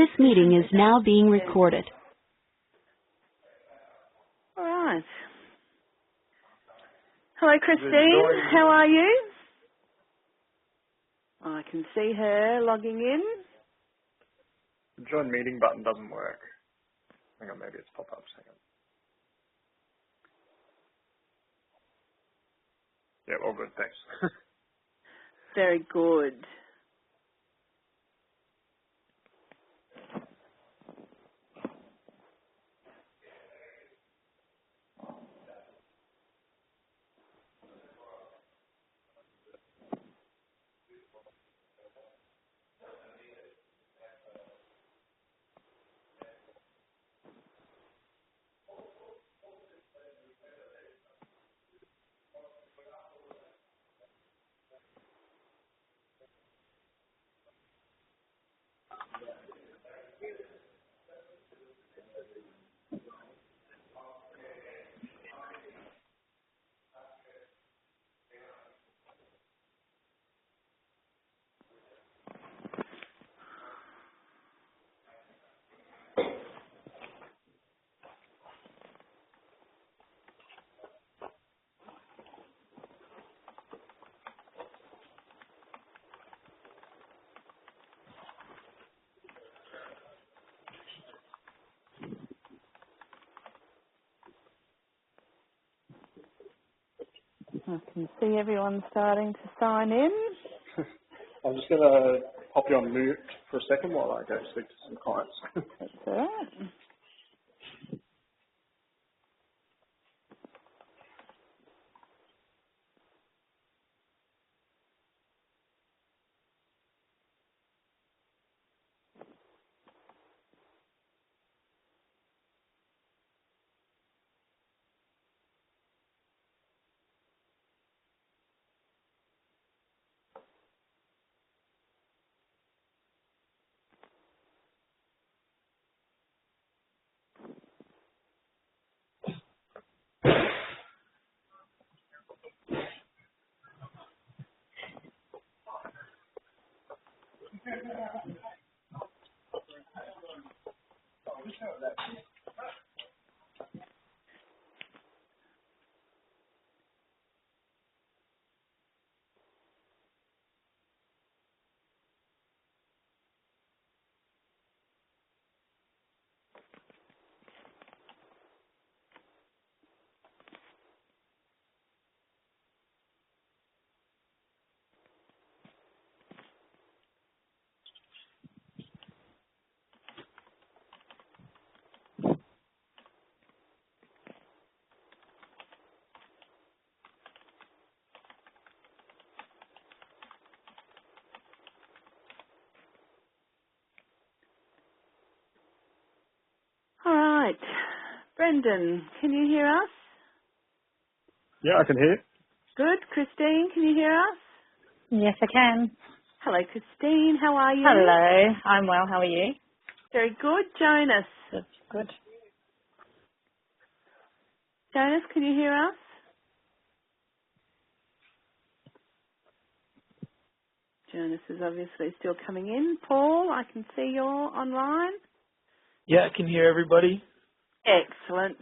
This meeting is now being recorded. All right. Hello, Christine. How are you? I can see her logging in. The join meeting button doesn't work. Hang on, maybe it's pop-ups. Hang on. Yeah, all good, thanks. Very good. I can see everyone starting to sign in. I'm just going to pop you on mute for a second while I go speak to some clients. That's all right. All right. Brendan, can you hear us? Yeah, I can hear you. Good. Christine, can you hear us? Yes, I can. Hello, Christine. How are you? Hello. I'm well. How are you? Very good. Jonas. That's good. Jonas, can you hear us? Jonas is obviously still coming in. Paul, I can see you're online. Yeah, I can hear everybody. Excellent.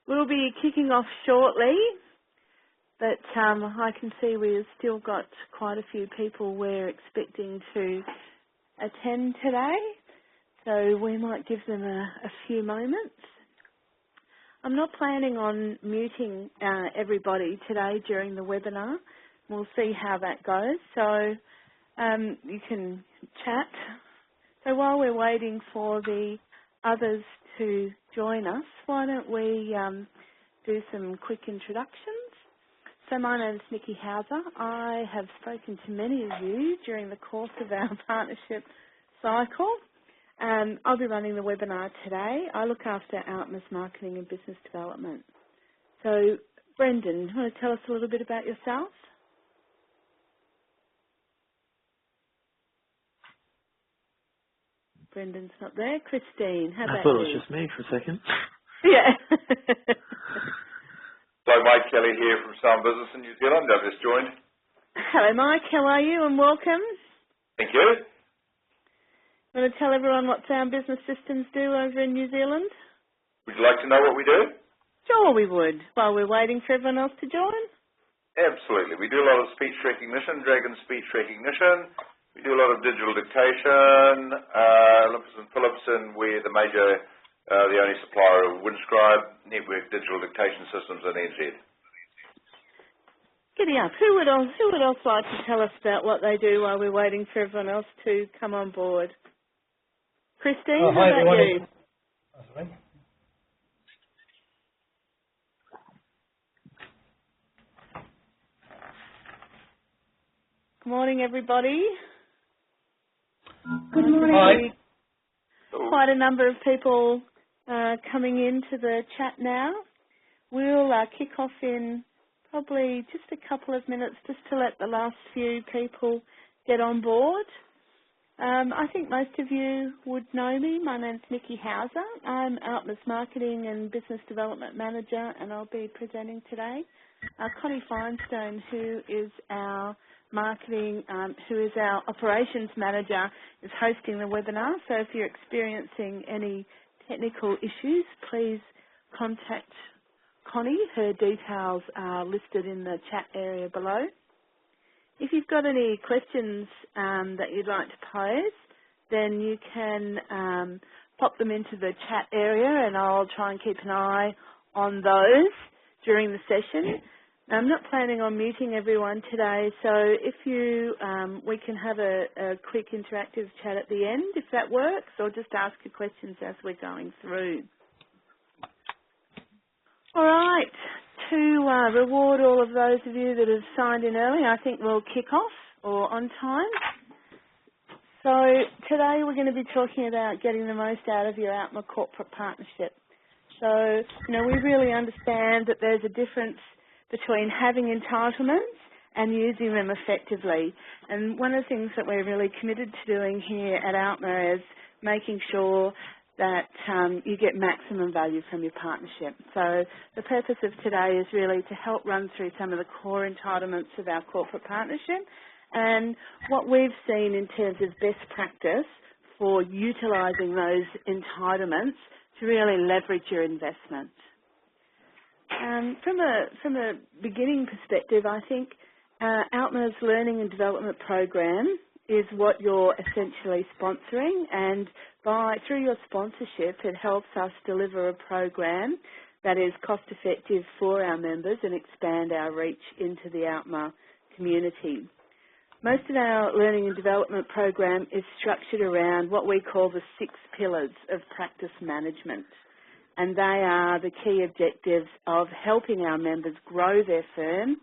We'll be kicking off shortly, but I can see we've still got quite a few people we're expecting to attend today, so we might give them a few moments. I'm not planning on muting everybody today during the webinar. We'll see how that goes, so you can chat. So while we're waiting for the others to join us, why don't we do some quick introductions. So my name is Nikki Hauser. I have spoken to many of you during the course of our partnership cycle. I'll be running the webinar today. I look after ALPMA's marketing and business development. So Brendan, do you want to tell us a little bit about yourself? Brendan's not there. Christine, how about you? I thought it was just me for a second. Yeah. So Mike Kelly here from Sound Business in New Zealand. I've just joined. Hello Mike, how are you and welcome? Thank you. Want to tell everyone what sound business systems do over in New Zealand? Would you like to know what we do? Sure we would, while we're waiting for everyone else to join. Absolutely. We do a lot of speech recognition, Dragon speech recognition. We do a lot of digital dictation, Olympus and Phillips, and we're the only supplier of Windscribe network digital dictation systems in NZ. Giddy up. Who would else like to tell us about what they do while we're waiting for everyone else to come on board? Christine, how hi, about you? everyone. Good morning, everybody. Good morning. So, Quite a number of people coming into the chat now. We'll kick off in probably just a couple of minutes just to let the last few people get on board. I think most of you would know me. My name's Nikki Hauser. I'm ALPMA's Marketing and Business Development Manager, and I'll be presenting today. Connie Finestone, who is our operations manager, is hosting the webinar. So if you're experiencing any technical issues, please contact Connie. Her details are listed in the chat area below. If you've got any questions that you'd like to pose, then you can pop them into the chat area, and I'll try and keep an eye on those during the session. I'm not planning on muting everyone today, so if we can have a quick interactive chat at the end, if that works, or just ask your questions as we're going through. All right, to reward all of those of you that have signed in early, I think we'll kick off, or on time. So today we're going to be talking about getting the most out of your ALPMA corporate partnership. So, we really understand that there's a difference between having entitlements and using them effectively. And one of the things that we're really committed to doing here at ALPMA is making sure that you get maximum value from your partnership. So the purpose of today is really to help run through some of the core entitlements of our corporate partnership and what we've seen in terms of best practice for utilising those entitlements to really leverage your investment. From a beginning perspective, I think ALPMA's Learning and Development Program is what you're essentially sponsoring, and through your sponsorship it helps us deliver a program that is cost effective for our members and expand our reach into the ALPMA community. Most of our Learning and Development Program is structured around what we call the 6 pillars of practice management. And they are the key objectives of helping our members grow their firm,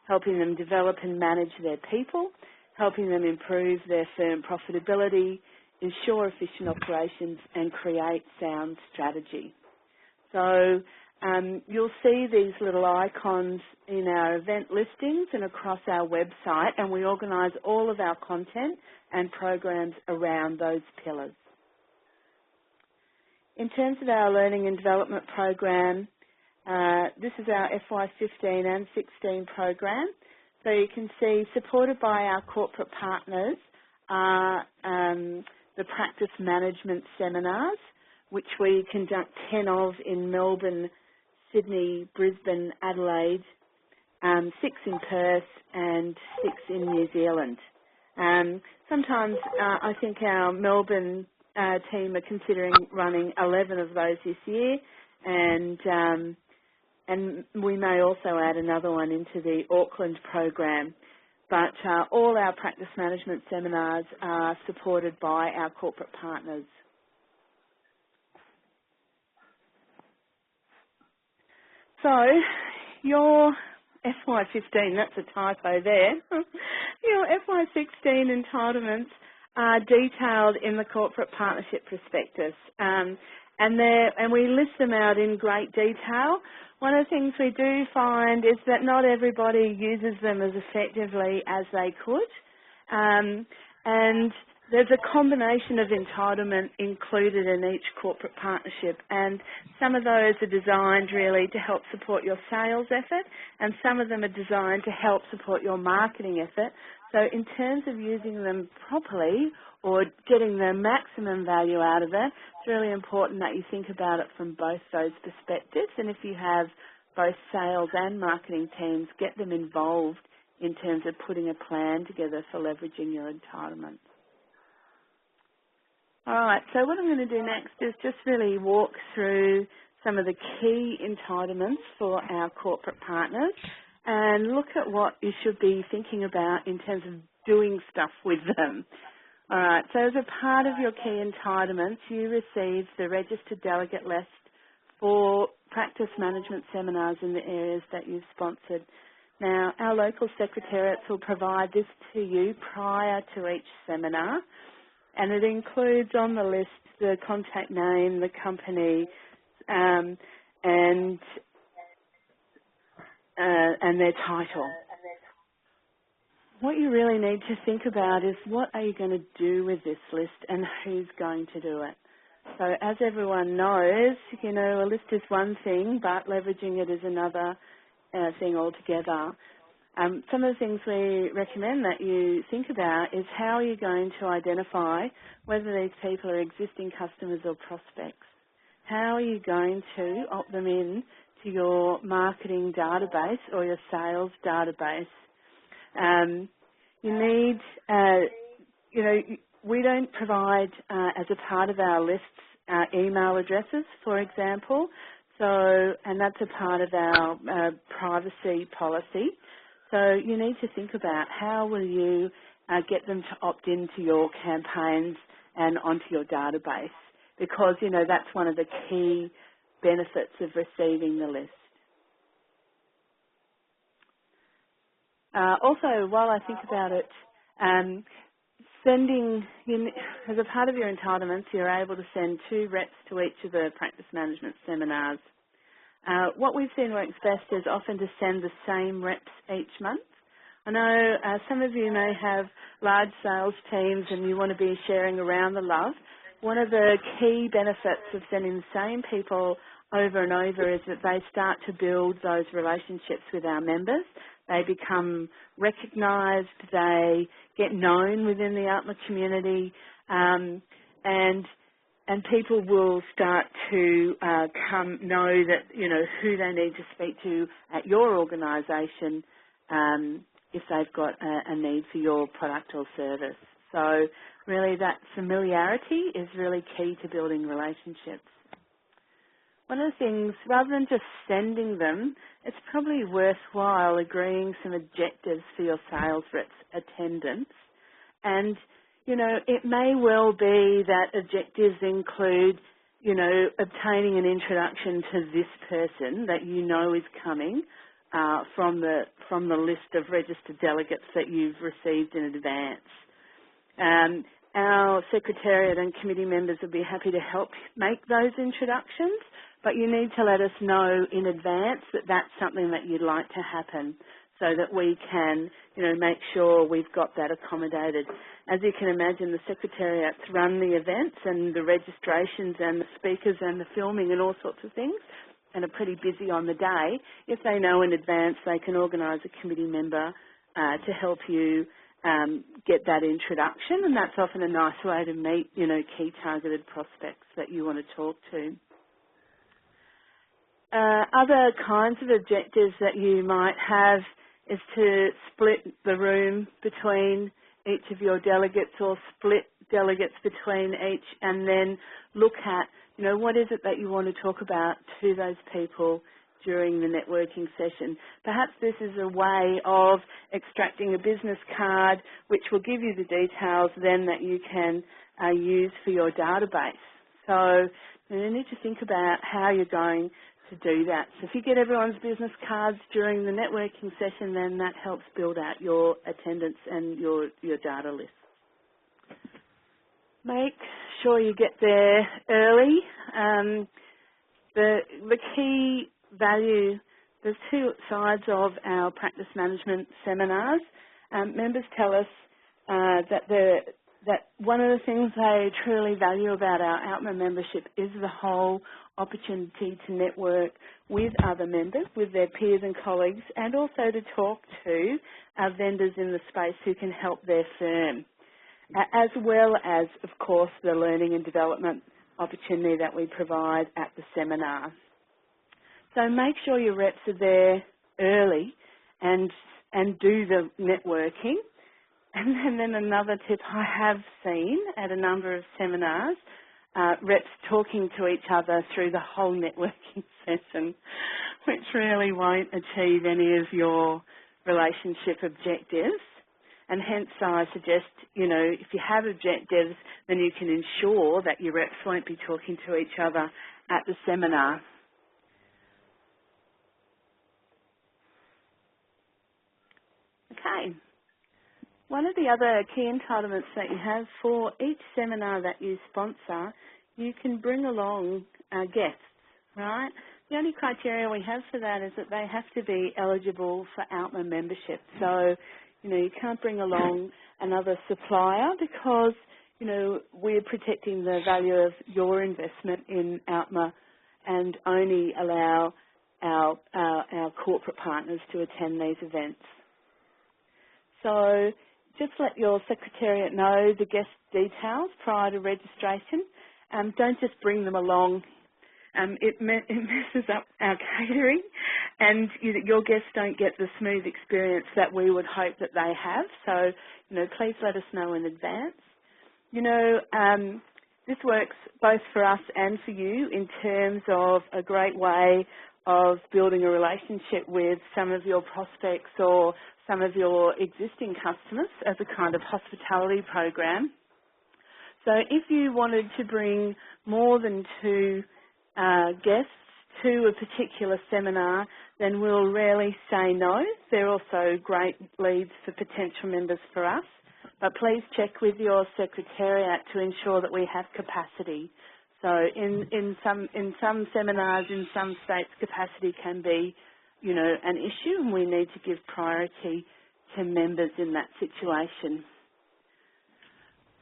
helping them develop and manage their people, helping them improve their firm profitability, ensure efficient operations, and create sound strategy. So you'll see these little icons in our event listings and across our website, and we organise all of our content and programs around those pillars. In terms of our Learning and Development Program, this is our FY15 and 16 program. So you can see, supported by our corporate partners, are the practice management seminars, which we conduct 10 of in Melbourne, Sydney, Brisbane, Adelaide, 6 in Perth and 6 in New Zealand. Sometimes I think our Melbourne team are considering running 11 of those this year, and we may also add another one into the Auckland program. But all our practice management seminars are supported by our corporate partners. So your FY15, that's a typo there, your FY16 entitlements are detailed in the corporate partnership prospectus, and we list them out in great detail. One of the things we do find is that not everybody uses them as effectively as they could, and there's a combination of entitlement included in each corporate partnership, and some of those are designed really to help support your sales effort, and some of them are designed to help support your marketing effort, So in terms of using them properly or getting the maximum value out of it, it's really important that you think about it from both those perspectives. And if you have both sales and marketing teams, get them involved in terms of putting a plan together for leveraging your entitlements. All right, so what I'm going to do next is just really walk through some of the key entitlements for our corporate partners and look at what you should be thinking about in terms of doing stuff with them. All right, so as a part of your key entitlements, you receive the registered delegate list for practice management seminars in the areas that you've sponsored. Now, our local secretariats will provide this to you prior to each seminar, and it includes on the list the contact name, the company, and their title. What you really need to think about is what are you going to do with this list and who's going to do it. So as everyone knows, you know, a list is one thing, but leveraging it is another thing altogether. Some of the things we recommend that you think about is how are you going to identify whether these people are existing customers or prospects. How are you going to opt them in to your marketing database or your sales database? You need, you know, we don't provide as a part of our lists email addresses, for example. So, and that's a part of our privacy policy. So you need to think about how will you get them to opt into your campaigns and onto your database, because, you know, that's one of the key benefits of receiving the list. Also, while I think about it, sending, as a part of your entitlements, you're able to send 2 reps to each of the practice management seminars. What we've seen works best is often to send the same reps each month. I know some of you may have large sales teams and you want to be sharing around the love. One of the key benefits of sending the same people over and over is that they start to build those relationships with our members. They become recognised, they get known within the ALPMA community, and people will start to know that, you know, who they need to speak to at your organisation if they've got a need for your product or service. So really that familiarity is really key to building relationships. One of the things, rather than just sending them, it's probably worthwhile agreeing some objectives for your sales reps' attendance. And, you know, it may well be that objectives include, you know, obtaining an introduction to this person that you know is coming from the list of registered delegates that you've received in advance. Our secretariat and committee members will be happy to help make those introductions, but you need to let us know in advance that that's something that you'd like to happen so that we can, you know, make sure we've got that accommodated. As you can imagine, the secretariats run the events and the registrations and the speakers and the filming and all sorts of things, and are pretty busy on the day. If they know in advance, they can organise a committee member to help you get that introduction, and that's often a nice way to meet, you know, key targeted prospects that you want to talk to. Other kinds of objectives that you might have is to split the room between each of your delegates or split delegates between each, and then look at, you know, what is it that you want to talk about to those people during the networking session. Perhaps this is a way of extracting a business card which will give you the details then that you can use for your database. So you need to think about how you're going to do that. So if you get everyone's business cards during the networking session, then that helps build out your attendance and your data list. Make sure you get there early. The key value, there's 2 sides of our practice management seminars. Members tell us that that one of the things they truly value about our ALPMA membership is the whole opportunity to network with other members, with their peers and colleagues, and also to talk to our vendors in the space who can help their firm, as well as, of course, the learning and development opportunity that we provide at the seminar. So make sure your reps are there early and do the networking. And then another tip I have seen at a number of seminars, reps talking to each other through the whole networking session, which really won't achieve any of your relationship objectives. And hence I suggest, if you have objectives, then you can ensure that your reps won't be talking to each other at the seminar. Okay. One of the other key entitlements that you have for each seminar that you sponsor, you can bring along guests, right? The only criteria we have for that is that they have to be eligible for ALPMA membership. So, you can't bring along another supplier because, we're protecting the value of your investment in ALPMA and only allow our corporate partners to attend these events. So just let your secretariat know the guest details prior to registration. Don't just bring them along. It messes up our catering, and your guests don't get the smooth experience that we would hope that they have. So, please let us know in advance. This works both for us and for you in terms of a great way of building a relationship with some of your prospects or some of your existing customers as a kind of hospitality program. So if you wanted to bring more than 2 guests to a particular seminar, then we'll rarely say no. They're also great leads for potential members for us. But please check with your secretariat to ensure that we have capacity. So in some seminars, in some states, capacity can be, an issue, and we need to give priority to members in that situation.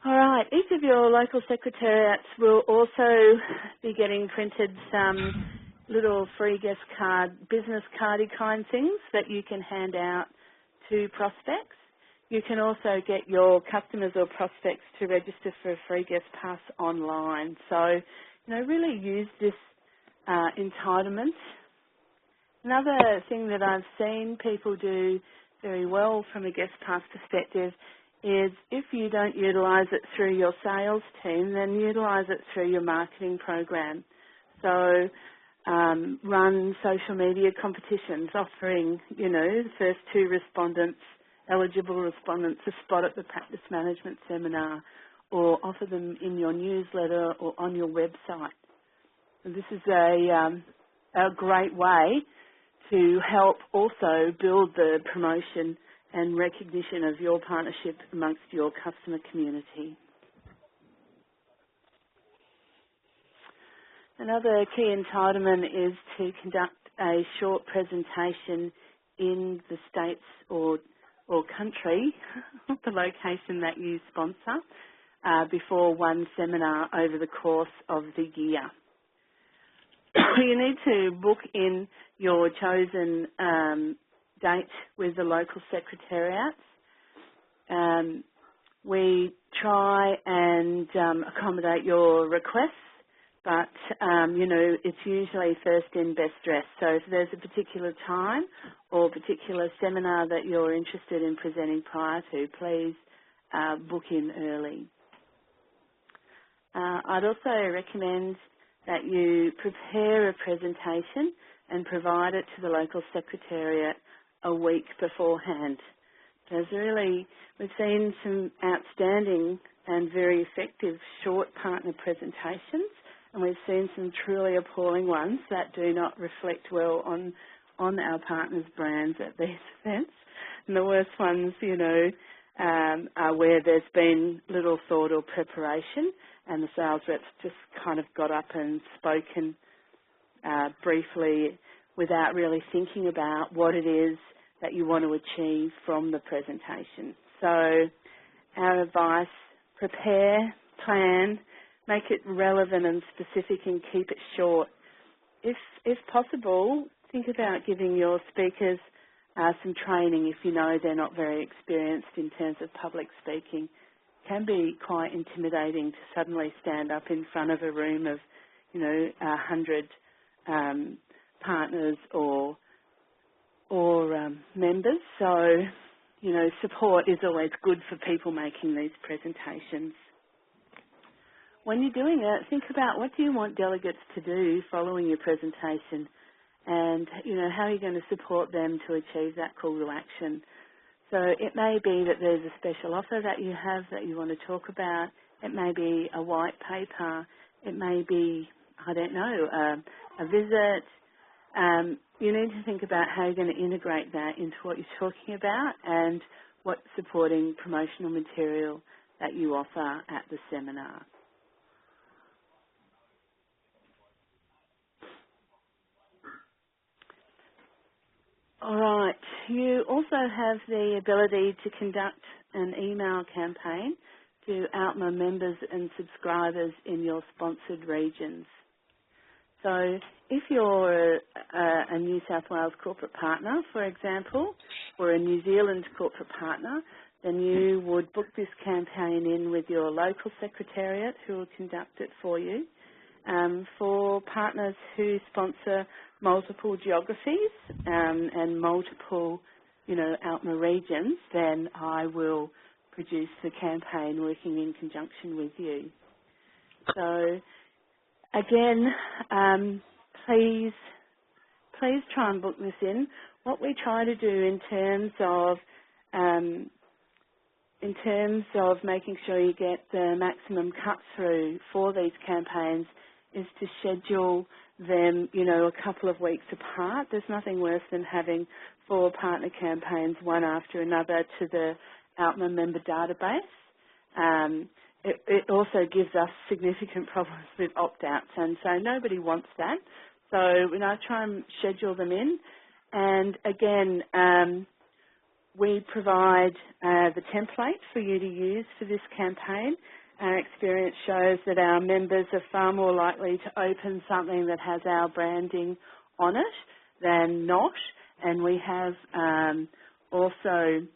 All right, each of your local secretariats will also be getting printed some little free guest card, business cardy kind things that you can hand out to prospects. You can also get your customers or prospects to register for a free guest pass online. So, really use this entitlement. Another thing that I've seen people do very well from a guest pass perspective is if you don't utilise it through your sales team, then utilise it through your marketing program. So run social media competitions offering, the first 2 eligible respondents a spot at the practice management seminar, or offer them in your newsletter or on your website. And this is a great way to help also build the promotion and recognition of your partnership amongst your customer community. Another key entitlement is to conduct a short presentation in the states or country, the location that you sponsor, before one seminar over the course of the year. You need to book in your chosen date with the local secretariats. We try and accommodate your requests, but, it's usually first in, best dressed. So if there's a particular time or particular seminar that you're interested in presenting prior to, please book in early. I'd also recommend that you prepare a presentation and provide it to the local secretariat a week beforehand. We've seen some outstanding and very effective short partner presentations, and we've seen some truly appalling ones that do not reflect well on our partners' brands at these events. And the worst ones, are where there's been little thought or preparation, and the sales reps just kind of got up and spoken briefly without really thinking about what it is that you want to achieve from the presentation. So our advice prepare, plan, make it relevant and specific and keep it short. If possible, think about giving your speakers some training if you know they're not very experienced in terms of public speaking. It can be quite intimidating to suddenly stand up in front of a room of, 100 partners or members. So, support is always good for people making these presentations. When you're doing it, think about what do you want delegates to do following your presentation, and how are you going to support them to achieve that call to action. So it may be that there's a special offer that you have that you want to talk about. It may be a white paper. It may be, I don't know, a visit. You need to think about how you're going to integrate that into what you're talking about and what supporting promotional material that you offer at the seminar. All right. You also have the ability to conduct an email campaign to ALPMA members and subscribers in your sponsored regions. So if you're a New South Wales corporate partner, for example, or a New Zealand corporate partner, then you would book this campaign in with your local secretariat who will conduct it for you. For partners who sponsor multiple geographies and multiple, ALPMA regions, then I will produce the campaign working in conjunction with you. So, again, please try and book this in. What we try to do in terms of making sure you get the maximum cut through for these campaigns is to schedule them, a couple of weeks apart. There's nothing worse than having 4 partner campaigns, one after another, to the ALPMA member database. It also gives us significant problems with opt-outs, and so nobody wants that. So I try and schedule them in. And again, we provide the template for you to use for this campaign. Our experience shows that our members are far more likely to open something that has our branding on it than not. And we have also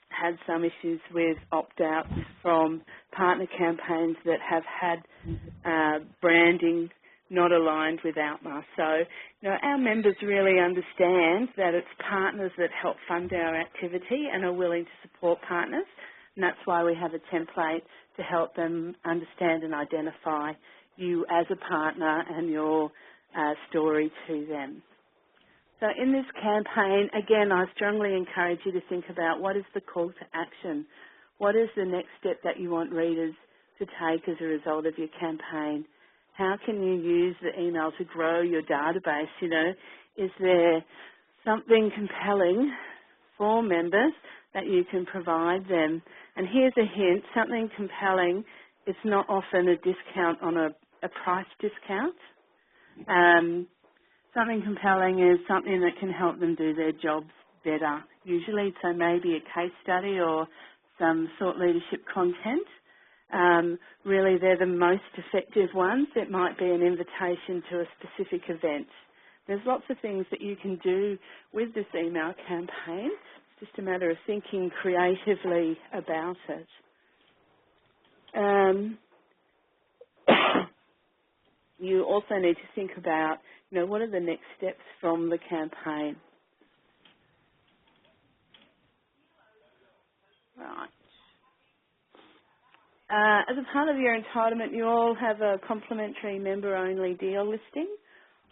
had some issues with opt-outs from partner campaigns that have had branding not aligned with ALPMA. So, our members really understand that it's partners that help fund our activity and are willing to support partners, and that's why we have a template to help them understand and identify you as a partner and your story to them. So in this campaign, again, I strongly encourage you to think about what is the call to action? What is the next step that you want readers to take as a result of your campaign? How can you use the email to grow your database? Is there something compelling for members that you can provide them? And here's a hint, something compelling is not often a discount on a price discount. Something compelling is something that can help them do their jobs better. Usually, so maybe a case study or some thought leadership content. Really, they're the most effective ones. It might be an invitation to a specific event. There's lots of things that you can do with this email campaign. It's just a matter of thinking creatively about it. You also need to think about, what are the next steps from the campaign? Right. As a part of your entitlement, you all have a complimentary member-only deal listing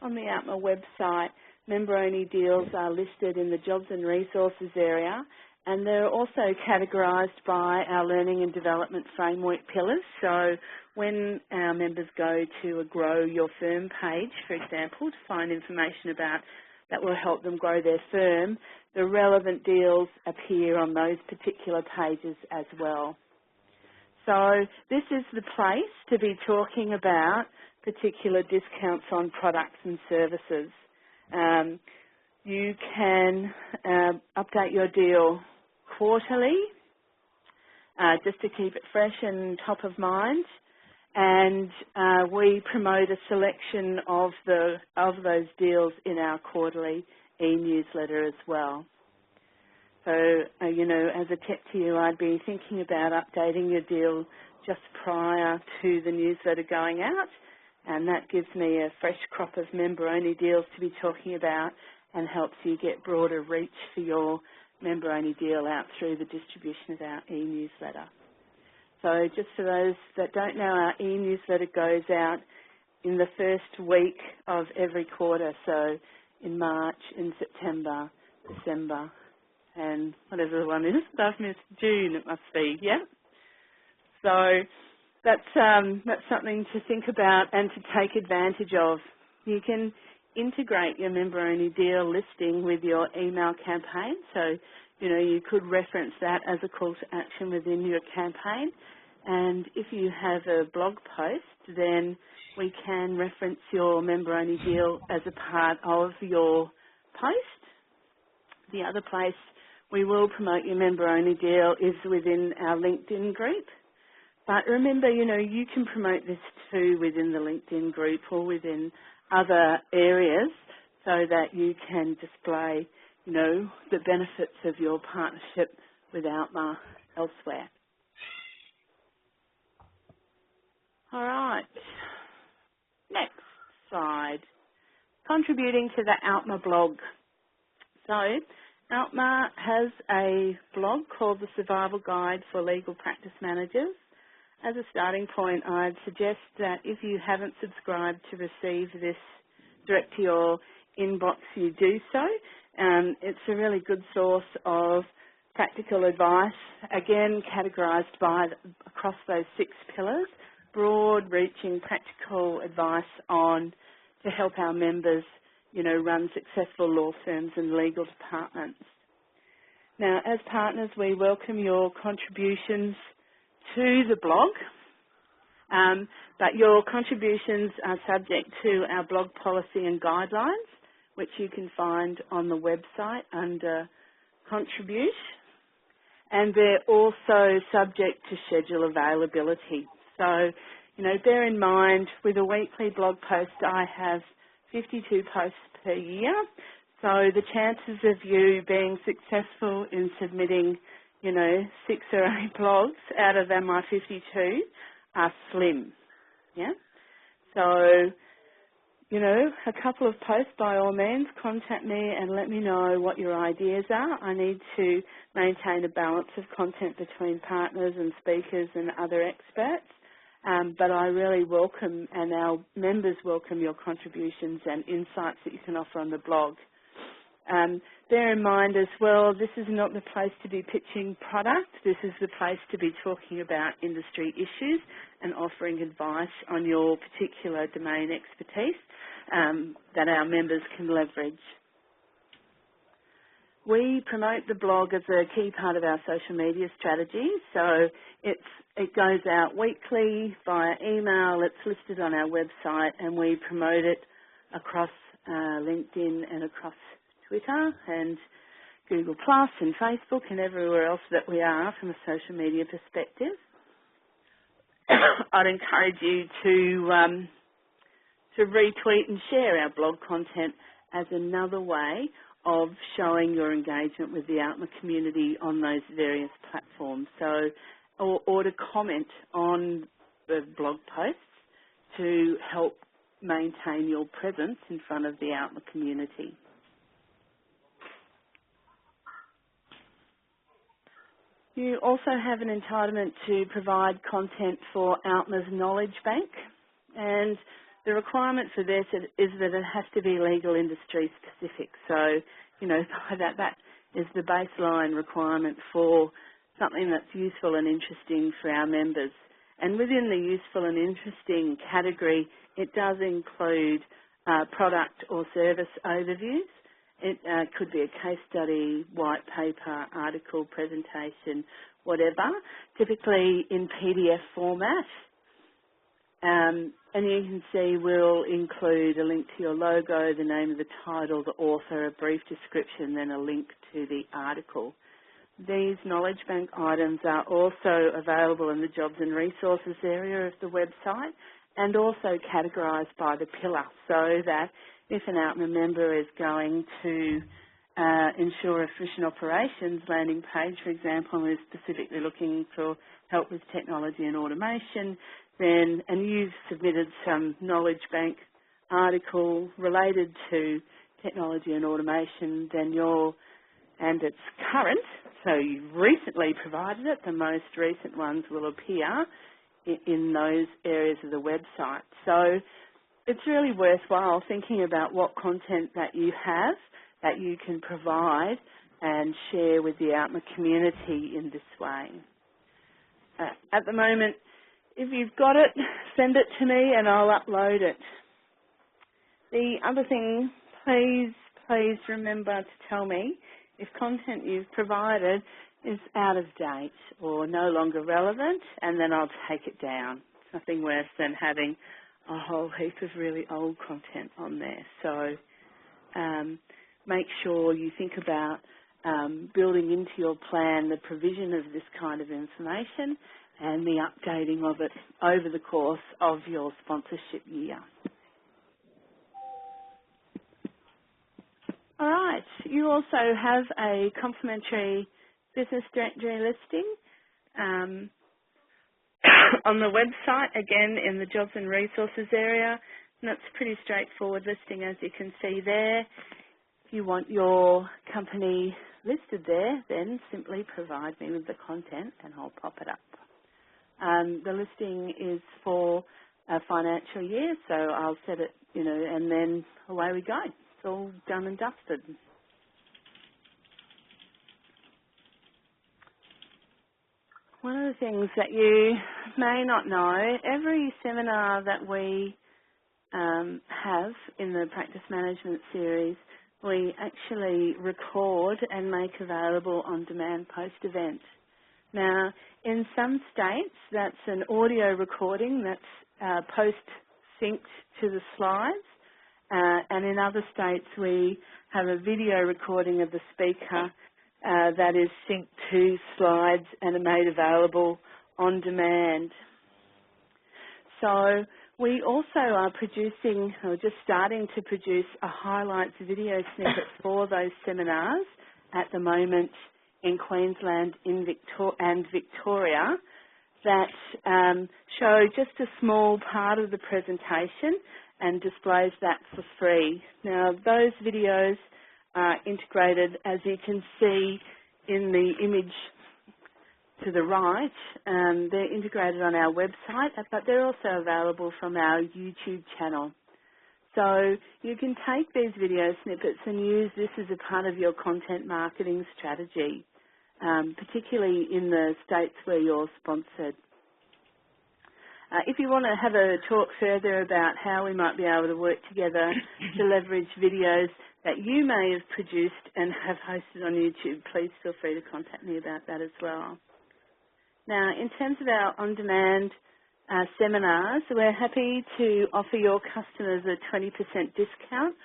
on the ALPMA website. Member-only deals are listed in the Jobs and Resources area, and they're also categorised by our Learning and Development Framework pillars. So when our members go to a Grow Your Firm page, for example, to find information about that will help them grow their firm, the relevant deals appear on those particular pages as well. So this is the place to be talking about particular discounts on products and services. You can update your deal quarterly, just to keep it fresh and top of mind. And we promote a selection of those deals in our quarterly e-newsletter as well. So, you know, as a tip to you, I'd be thinking about updating your deal just prior to the newsletter going out, and that gives me a fresh crop of member-only deals to be talking about and helps you get broader reach for your member-only deal out through the distribution of our e-newsletter. So just for those that don't know, our e-newsletter goes out in the first week of every quarter, so in March, in September, December, and whatever the one is. I've missed June, it must be, yeah? So that's something to think about and to take advantage of. You can integrate your member-only deal listing with your email campaign. So, you know, you could reference that as a call to action within your campaign. And if you have a blog post, then we can reference your member-only deal as a part of your post. The other place we will promote your member-only deal is within our LinkedIn group. But remember, you know, you can promote this too within the LinkedIn group or within other areas so that you can display, you know, the benefits of your partnership with ALPMA elsewhere. All right. Next slide. Contributing to the ALPMA blog. So, ALPMA has a blog called The Survival Guide for Legal Practice Managers. As a starting point, I'd suggest that if you haven't subscribed to receive this direct to your inbox, you do so. It's a really good source of practical advice, again categorised across those 6 pillars, broad-reaching practical advice to help our members, you know, run successful law firms and legal departments. Now, as partners, we welcome your contributions to the blog, but your contributions are subject to our blog policy and guidelines, which you can find on the website under Contribute, and they're also subject to schedule availability. So, you know, bear in mind, with a weekly blog post, I have 52 posts per year, so the chances of you being successful in submitting, you know, 6 or 8 blogs out of my 52 are slim, yeah? So, you know, a couple of posts, by all means, contact me and let me know what your ideas are. I need to maintain a balance of content between partners and speakers and other experts. But I really welcome, and our members welcome, your contributions and insights that you can offer on the blog. Bear in mind as well, this is not the place to be pitching product. This is the place to be talking about industry issues and offering advice on your particular domain expertise that our members can leverage. We promote the blog as a key part of our social media strategy, so it goes out weekly via email, it's listed on our website, and we promote it across LinkedIn and across Twitter and Google Plus and Facebook and everywhere else that we are from a social media perspective. I'd encourage you to retweet and share our blog content as another way of showing your engagement with the ALPMA community on those various platforms. So, or to comment on the blog posts to help maintain your presence in front of the ALPMA community. You also have an entitlement to provide content for ALPMA's Knowledge Bank, and the requirement for this is that it has to be legal industry specific. So, you know, that is the baseline requirement for something that's useful and interesting for our members. And within the useful and interesting category, it does include product or service overviews. It could be a case study, white paper, article, presentation, whatever, typically in PDF format. And you can see we'll include a link to your logo, the name of the title, the author, a brief description, then a link to the article. These knowledge bank items are also available in the jobs and resources area of the website and also categorised by the pillar, so that if an ALPMA member is going to ensure efficient operations landing page, for example, and is specifically looking for help with technology and automation, then, and you've submitted some knowledge bank article related to technology and automation, then and it's current, so you've recently provided it, the most recent ones will appear in those areas of the website. So it's really worthwhile thinking about what content that you have that you can provide and share with the ALPMA community in this way. At the moment, if you've got it, send it to me and I'll upload it. The other thing, please remember to tell me if content you've provided is out of date or no longer relevant, and then I'll take it down. It's nothing worse than having a whole heap of really old content on there. So make sure you think about building into your plan the provision of this kind of information and the updating of it over the course of your sponsorship year. All right, you also have a complimentary business directory listing on the website, again in the jobs and resources area, and that's a pretty straightforward listing as you can see there. If you want your company listed there, then simply provide me with the content and I'll pop it up. The listing is for a financial year, so I'll set it, and then away we go. It's all done and dusted. One of the things that you may not know, every seminar that we have in the practice management series, we actually record and make available on demand post-event. Now, in some states, that's an audio recording that's post-synced to the slides, and in other states we have a video recording of the speaker that is synced to slides and are made available on demand. So we also are producing, or just starting to produce, a highlights video snippet for those seminars at the moment in Queensland and Victoria that show just a small part of the presentation and displays that for free. Now, those videos are integrated, as you can see in the image to the right. They're integrated on our website, but they're also available from our YouTube channel. So you can take these video snippets and use this as a part of your content marketing strategy, particularly in the states where you're sponsored. If you want to have a talk further about how we might be able to work together to leverage videos that you may have produced and have hosted on YouTube, please feel free to contact me about that as well. Now, in terms of our on-demand seminars, we're happy to offer your customers a 20% discount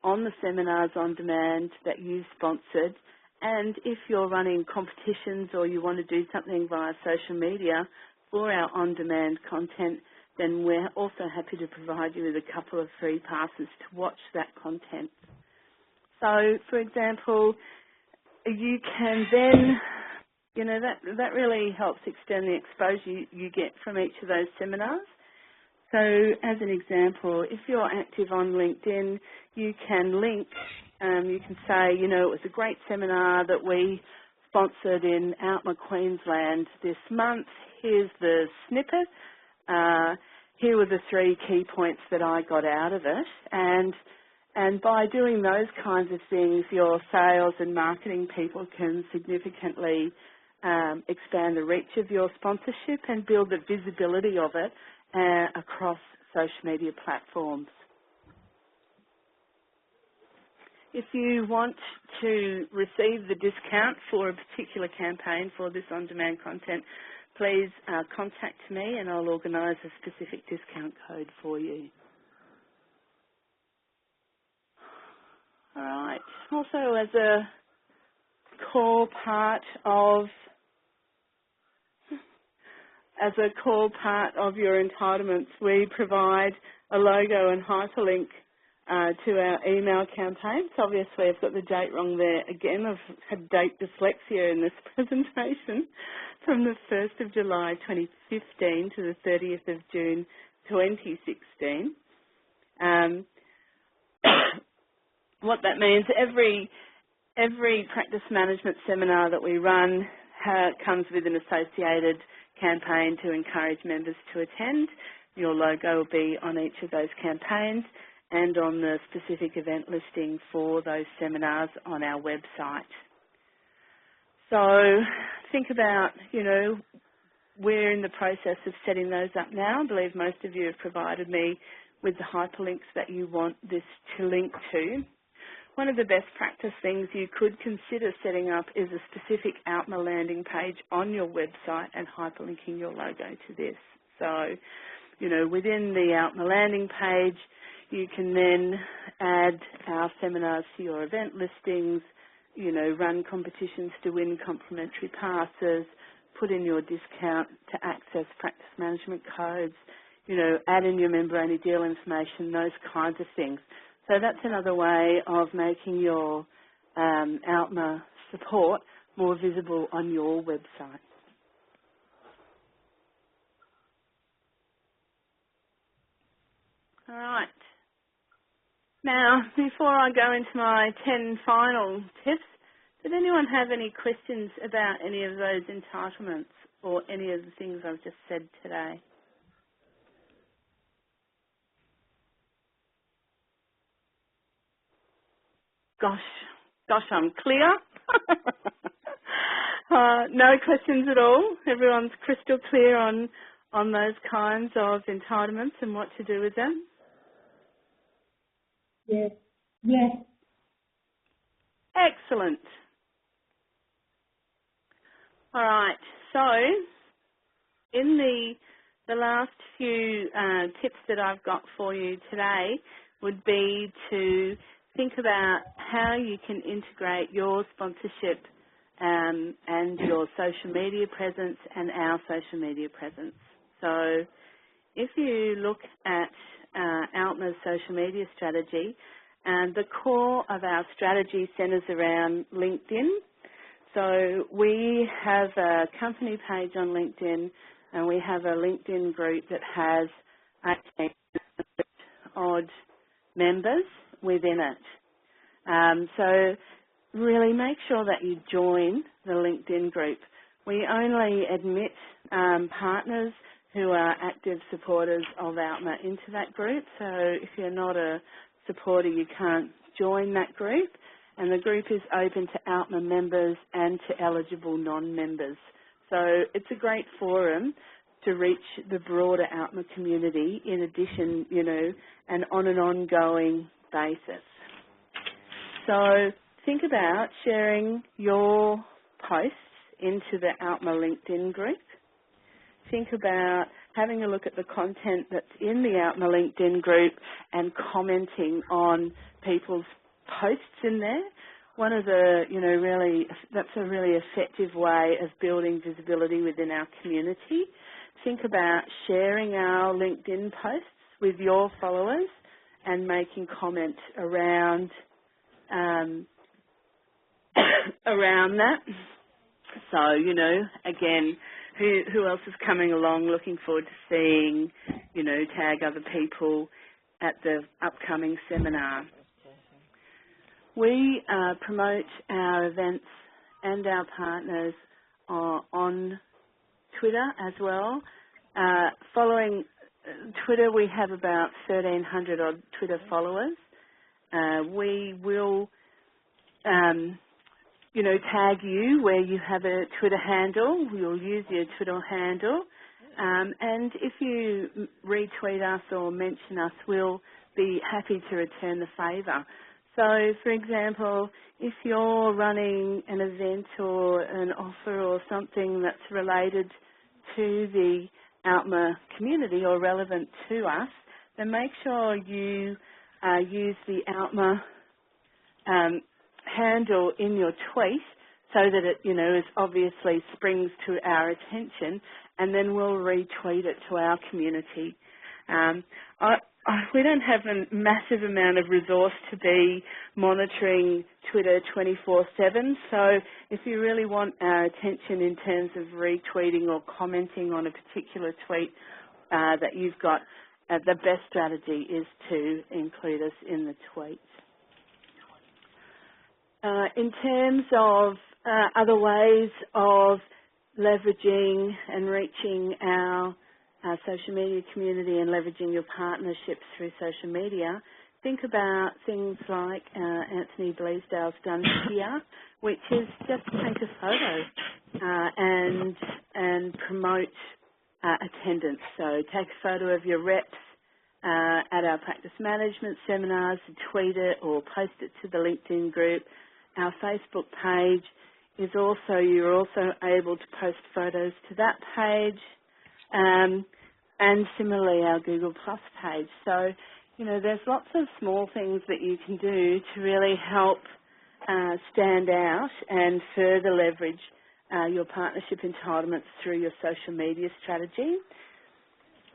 on the seminars on demand that you've sponsored. And if you're running competitions or you want to do something via social media for our on-demand content, then we're also happy to provide you with a couple of free passes to watch that content. So, for example, you can then, that really helps extend the exposure you get from each of those seminars. So, as an example, if you're active on LinkedIn, you can link, you can say, it was a great seminar that we sponsored in ALPMA Queensland this month. Here's the snippet. Here were the 3 key points that I got out of it. And by doing those kinds of things, your sales and marketing people can significantly expand the reach of your sponsorship and build the visibility of it across social media platforms. If you want to receive the discount for a particular campaign for this on-demand content, please contact me and I'll organise a specific discount code for you. All right. Also, as a core part of your entitlements, we provide a logo and hyperlink to our email campaigns. Obviously, I've got the date wrong there again. I've had date dyslexia in this presentation. From the 1st of July 2015 to the 30th of June 2016. What that means, every practice management seminar that we run comes with an associated campaign to encourage members to attend. Your logo will be on each of those campaigns and on the specific event listing for those seminars on our website. So think about, we're in the process of setting those up now. I believe most of you have provided me with the hyperlinks that you want this to link to. One of the best practice things you could consider setting up is a specific ALPMA landing page on your website and hyperlinking your logo to this. So, within the ALPMA landing page, you can then add our seminars to your event listings, run competitions to win complimentary passes, put in your discount to access practice management codes, add in your member-only deal information, those kinds of things. So that's another way of making your ALPMA support more visible on your website. All right. Now, before I go into my 10 final tips, did anyone have any questions about any of those entitlements or any of the things I've just said today? Gosh, I'm clear. No questions at all. Everyone's crystal clear on those kinds of entitlements and what to do with them? Yes. Yes. Excellent. All right. So, in the last few tips that I've got for you today would be to think about how you can integrate your sponsorship and your social media presence and our social media presence. So, if you look at ALPMA's social media strategy, the core of our strategy centres around LinkedIn. So we have a company page on LinkedIn, and we have a LinkedIn group that has 18 odd members within it. So really make sure that you join the LinkedIn group. We only admit partners who are active supporters of ALPMA into that group. So if you're not a supporter, you can't join that group. And the group is open to ALPMA members and to eligible non-members. So it's a great forum to reach the broader ALPMA community in addition, and on an ongoing basis. So think about sharing your posts into the ALPMA LinkedIn group. Think about having a look at the content that's in the ALPMA LinkedIn group and commenting on people's posts in there. One of the, that's a really effective way of building visibility within our community. Think about sharing our LinkedIn posts with your followers and making comments around around that. So, again, who else is coming along, looking forward to seeing, tag other people at the upcoming seminar. We promote our events and our partners on Twitter as well. Following Twitter, we have about 1,300 odd Twitter followers. We will, tag you where you have a Twitter handle. We'll use your Twitter handle. And if you retweet us or mention us, we'll be happy to return the favour. So, for example, if you're running an event or an offer or something that's related to the ALPMA community or relevant to us, then make sure you use the ALPMA handle in your tweet so so that it, is obviously springs to our attention, and then we'll retweet it to our community. We don't have a massive amount of resource to be monitoring Twitter 24/7, so if you really want our attention in terms of retweeting or commenting on a particular tweet that you've got, the best strategy is to include us in the tweet. In terms of other ways of leveraging and reaching our social media community and leveraging your partnerships through social media, think about things like Anthony Bleasdale's done here, which is just take a photo and promote attendance. So take a photo of your reps at our practice management seminars, tweet it or post it to the LinkedIn group. Our Facebook page is also, you're also able to post photos to that page, and similarly our Google Plus page. So, there's lots of small things that you can do to really help stand out and further leverage your partnership entitlements through your social media strategy.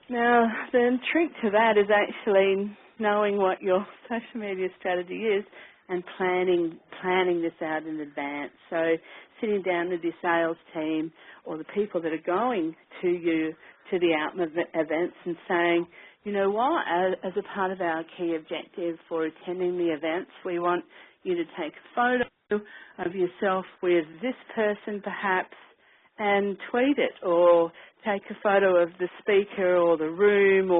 Now, the trick to that is actually knowing what your social media strategy is and planning this out in advance. So sitting down with your sales team or the people that are going to the ALPMA events and saying, you know what, as a part of our key objective for attending the events, we want you to take a photo of yourself with this person perhaps and tweet it, or take a photo of the speaker or the room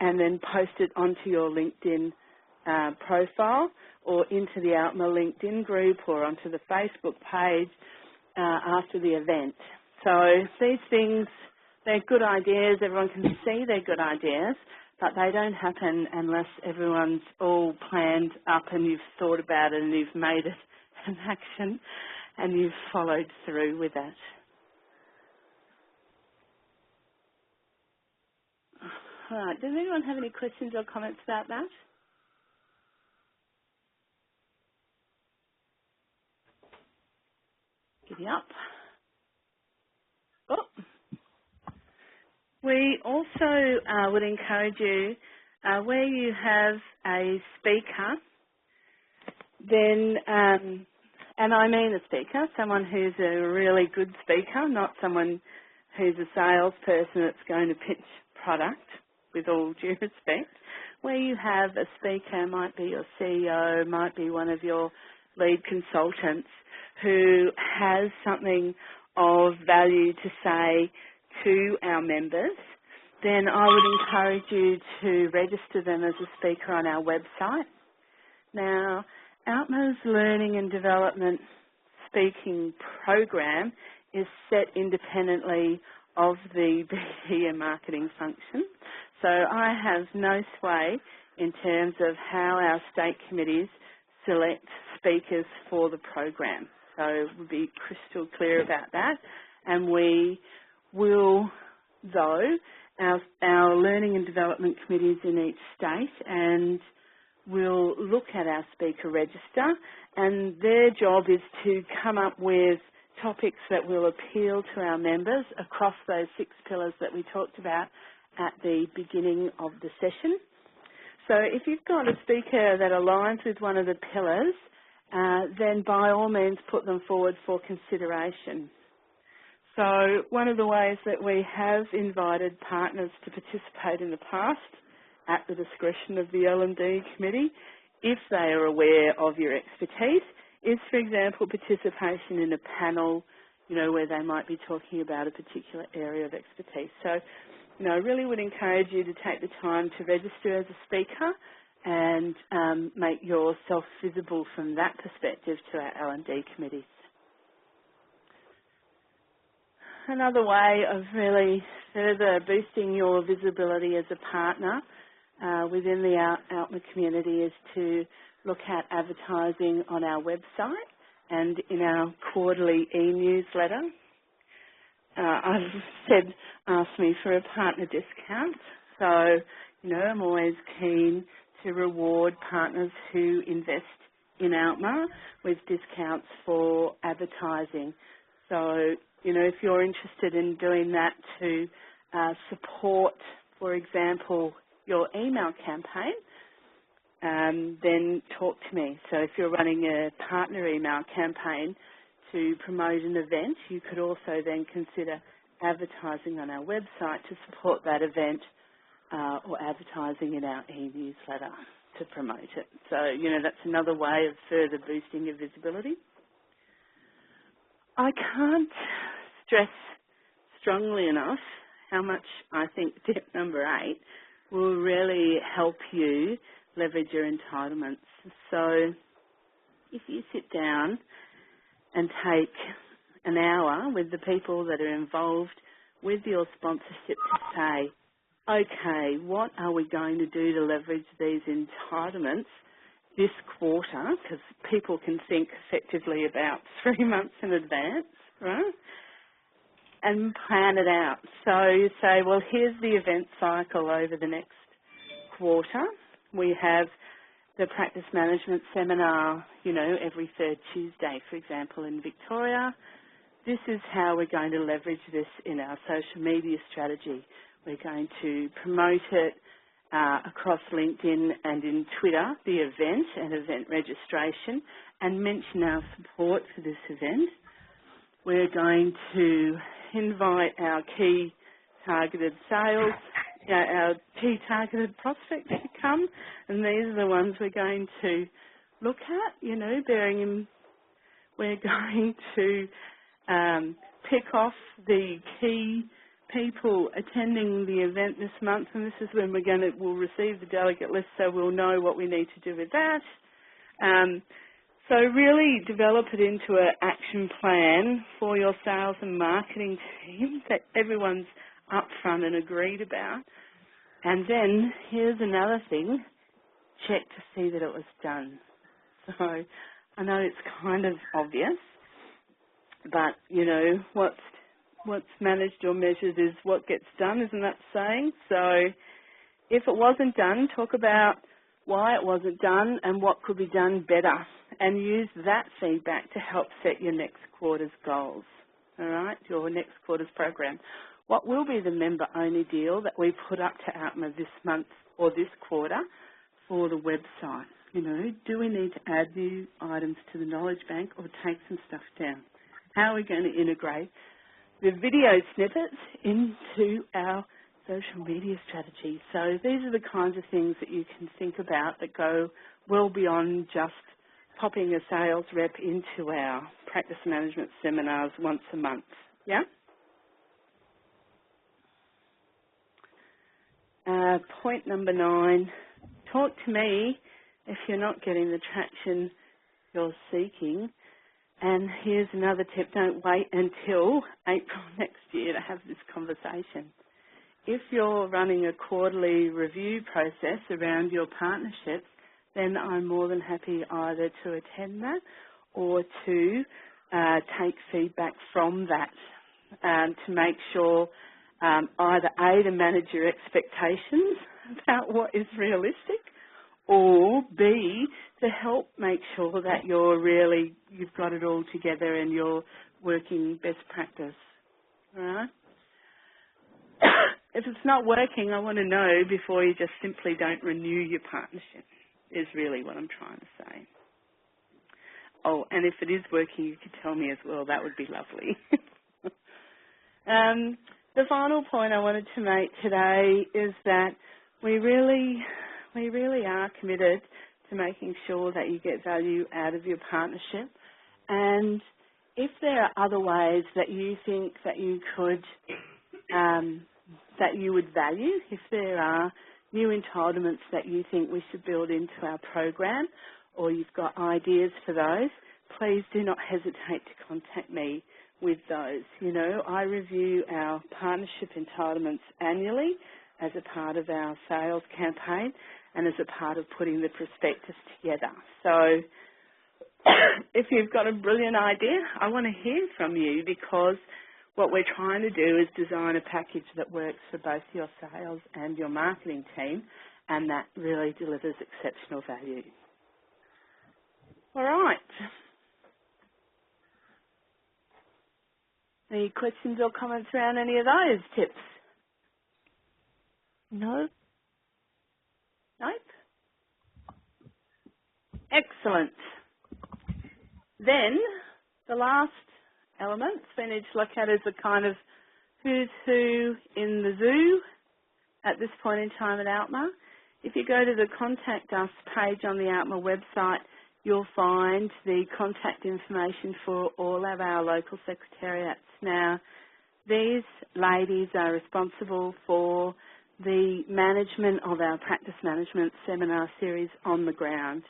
and then post it onto your LinkedIn profile or into the ALPMA LinkedIn group or onto the Facebook page after the event. So these things, they're good ideas. Everyone can see they're good ideas, but they don't happen unless everyone's all planned up and you've thought about it and you've made it an action and you've followed through with it. All right, does anyone have any questions or comments about that? Giddy up. Oh. We also would encourage you, where you have a speaker, then, and I mean a speaker, someone who's a really good speaker, not someone who's a salesperson that's going to pitch product, with all due respect. Where you have a speaker, might be your CEO, might be one of your lead consultants, who has something of value to say to our members, then I would encourage you to register them as a speaker on our website. Now, ALPMA's Learning and Development Speaking Program is set independently of the BD and marketing function. So I have no sway in terms of how our state committees select speakers for the program. So we'll be crystal clear about that. And we will, though, our learning and development committees in each state, and we'll look at our speaker register, and their job is to come up with topics that will appeal to our members across those 6 pillars that we talked about at the beginning of the session. So if you've got a speaker that aligns with one of the pillars, then by all means put them forward for consideration. So one of the ways that we have invited partners to participate in the past, at the discretion of the L&D committee, if they are aware of your expertise, is, for example, participation in a panel, where they might be talking about a particular area of expertise. So, I really would encourage you to take the time to register as a speaker and make yourself visible from that perspective to our L&D committees. Another way of really further boosting your visibility as a partner within the ALPMA community is to look at advertising on our website and in our quarterly e-newsletter. I've said, ask me for a partner discount. So, I'm always keen to reward partners who invest in ALPMA with discounts for advertising. So, if you're interested in doing that to support, for example, your email campaign, then talk to me. So if you're running a partner email campaign to promote an event, you could also then consider advertising on our website to support that event or advertising in our e-newsletter to promote it. So, that's another way of further boosting your visibility. I can't stress strongly enough how much I think tip number 8 will really help you leverage your entitlements. So if you sit down and take an hour with the people that are involved with your sponsorship to say, okay, what are we going to do to leverage these entitlements this quarter? Because people can think effectively about 3 months in advance, right? And plan it out. So you say, well, here's the event cycle over the next quarter. We have the practice management seminar, every third Tuesday, for example, in Victoria. This is how we're going to leverage this in our social media strategy. We're going to promote it across LinkedIn and in Twitter, the event and event registration, and mention our support for this event. We're going to invite our key targeted sales, our key targeted prospects to come, and these are the ones we're going to look at, bearing in, we're going to pick off the key people attending the event this month, and this is when we'll receive the delegate list, so we'll know what we need to do with that. So really develop it into an action plan for your sales and marketing team that everyone's upfront and agreed about. And then here's another thing, check to see that it was done. So I know it's kind of obvious, but what's managed or measured is what gets done, isn't that the saying? So if it wasn't done, talk about why it wasn't done and what could be done better, and use that feedback to help set your next quarter's goals, all right, your next quarter's program. What will be the member-only deal that we put up to ALPMA this month or this quarter for the website? Do we need to add new items to the knowledge bank or take some stuff down? How are we going to integrate the video snippets into our social media strategy? So these are the kinds of things that you can think about that go well beyond just popping a sales rep into our practice management seminars once a month. Yeah? Point number 9, talk to me if you're not getting the traction you're seeking. And here's another tip, don't wait until April next year to have this conversation. If you're running a quarterly review process around your partnerships, then I'm more than happy either to attend that or to take feedback from that to make sure either A, to manage your expectations about what is realistic, or B, to help make sure that you've got it all together and you're working best practice. All right? If it's not working, I want to know before you just simply don't renew your partnership, is really what I'm trying to say. Oh, and if it is working, you could tell me as well. That would be lovely. The final point I wanted to make today is that we really are committed to making sure that you get value out of your partnership. And if there are other ways that you think that you could, that you would value, if there are new entitlements that you think we should build into our program, or you've got ideas for those, please do not hesitate to contact me with those. I review our partnership entitlements annually as a part of our sales campaign and as a part of putting the prospectus together. So if you've got a brilliant idea, I want to hear from you, because what we're trying to do is design a package that works for both your sales and your marketing team, and that really delivers exceptional value. All right. Any questions or comments around any of those tips? No. Nope. Excellent. Then, the last element we need to look at is the kind of who's who in the zoo at this point in time at ALPMA. If you go to the Contact Us page on the ALPMA website, you'll find the contact information for all of our local secretariats. Now, these ladies are responsible for the management of our practice management seminar series on the ground.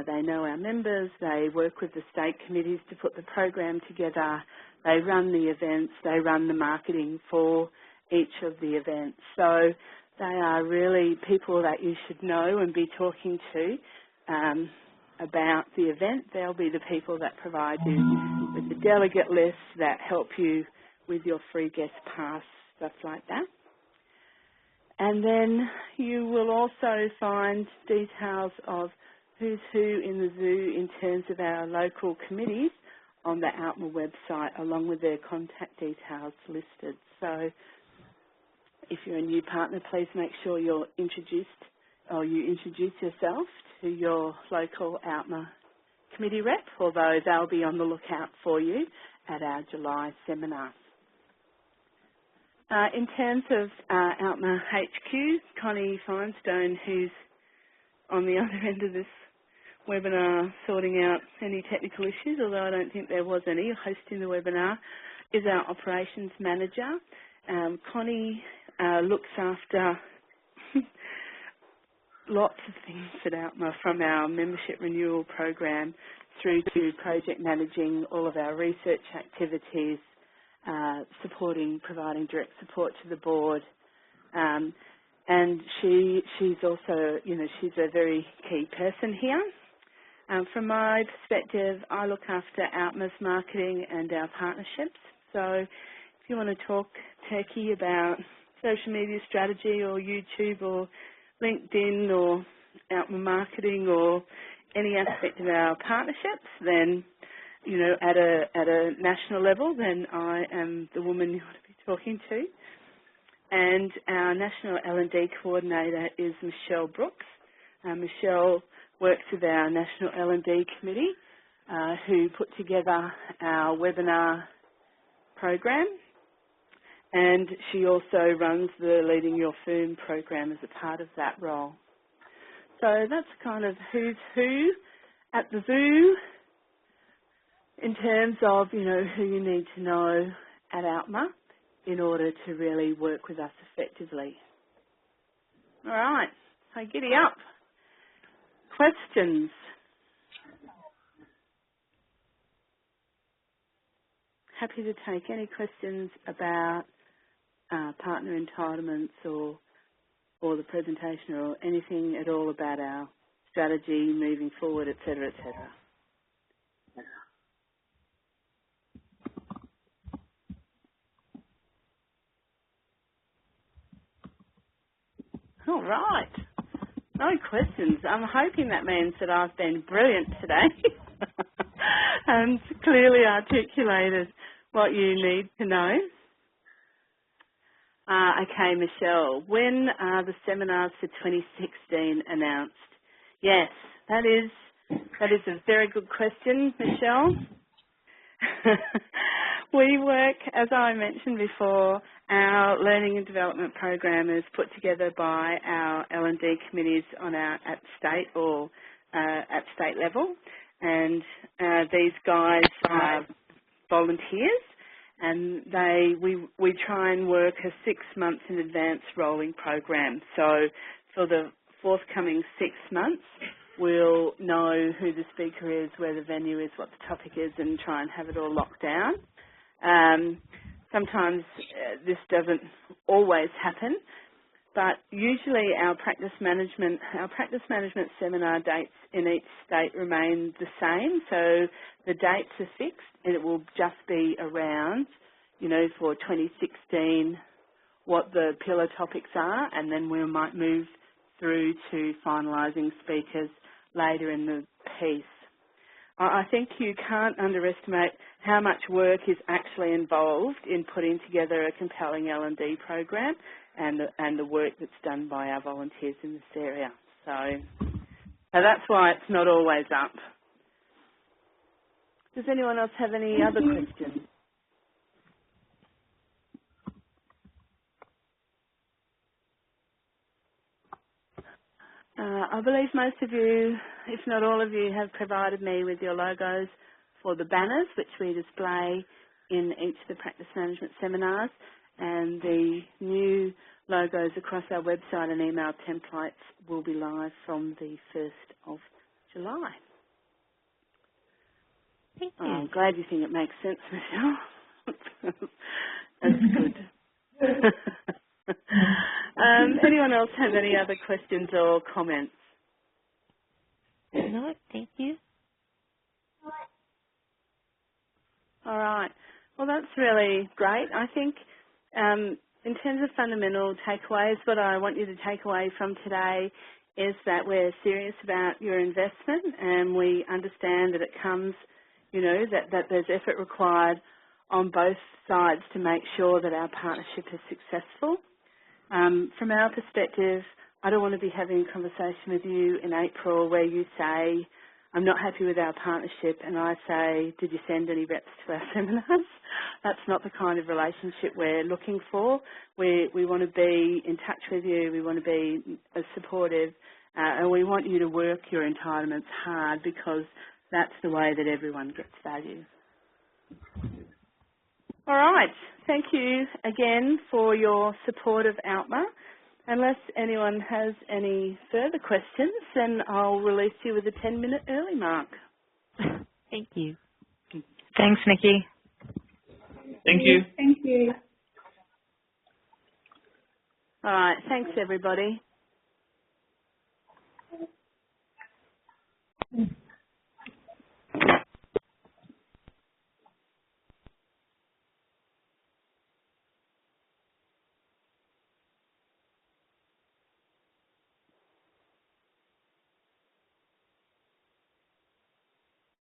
They know our members, they work with the state committees to put the program together, they run the events, they run the marketing for each of the events. So they are really people that you should know and be talking to about the event. They'll be the people that provide you with the delegate list, that help you with your free guest pass, stuff like that. And then you will also find details of who's who in the zoo in terms of our local committees on the ALPMA website, along with their contact details listed. So if you're a new partner, please make sure you're introduced or you introduce yourself to your local ALPMA committee rep, although they'll be on the lookout for you at our July seminar. In terms of ALPMA HQ, Connie Finestone, who's on the other end of this webinar sorting out any technical issues, although I don't think there was any, hosting the webinar, is our operations manager. Connie looks after lots of things at ALPMA, from our membership renewal program through to project managing all of our research activities, providing direct support to the board. And she's also, she's a very key person here. From my perspective, I look after ALPMA's marketing and our partnerships. So if you want to talk turkey about social media strategy or YouTube or LinkedIn or ALPMA marketing or any aspect of our partnerships, then, at a national level, then I am the woman you want to be talking to. And our National L&D Coordinator is Michelle Brooks. Michelle works with our National L&D Committee, who put together our webinar program, and she also runs the Leading Your Firm program as a part of that role. So that's kind of who's who at the zoo in terms of, who you need to know at ALPMA in order to really work with us effectively. All right, so giddy up. Questions? Happy to take any questions about partner entitlements or the presentation or anything at all about our strategy moving forward, et cetera, et cetera. All right. No questions. I'm hoping that means that I've been brilliant today and clearly articulated what you need to know. Okay, Michelle, when are the seminars for 2016 announced? Yes, that is a very good question, Michelle. We work, as I mentioned before, our learning and development program is put together by our L&D committees at state or at state level, and these guys are volunteers, and we try and work a 6 months in advance rolling program. So for the forthcoming 6 months, we'll know who the speaker is, where the venue is, what the topic is, and try and have it all locked down. Sometimes this doesn't always happen, but usually our practice management seminar dates in each state remain the same. So the dates are fixed, and it will just be around, for 2016, what the pillar topics are, and then we might move through to finalising speakers later in the piece. I think you can't underestimate how much work is actually involved in putting together a compelling L&D program and the work that's done by our volunteers in this area. So that's why it's not always up. Does anyone else have any other questions? I believe most of you, if not all of you, have provided me with your logos for the banners which we display in each of the practice management seminars, and the new logos across our website and email templates will be live from the 1st of July. Thank you. I'm glad you think it makes sense, Michelle. That's good. Anyone else have any other questions or comments? No, thank you. All right. Well, that's really great. I think in terms of fundamental takeaways, what I want you to take away from today is that we're serious about your investment, and we understand that it comes, that there's effort required on both sides to make sure that our partnership is successful. From our perspective, I don't want to be having a conversation with you in April where you say, I'm not happy with our partnership, and I say, did you send any reps to our seminars? That's not the kind of relationship we're looking for. We want to be in touch with you, we want to be supportive, and we want you to work your entitlements hard, because that's the way that everyone gets value. All right. Thank you again for your support of ALPMA. Unless anyone has any further questions, then I'll release you with a 10-minute early mark. Thank you. Thanks, Nikki. Thank you. All right. Thanks, everybody.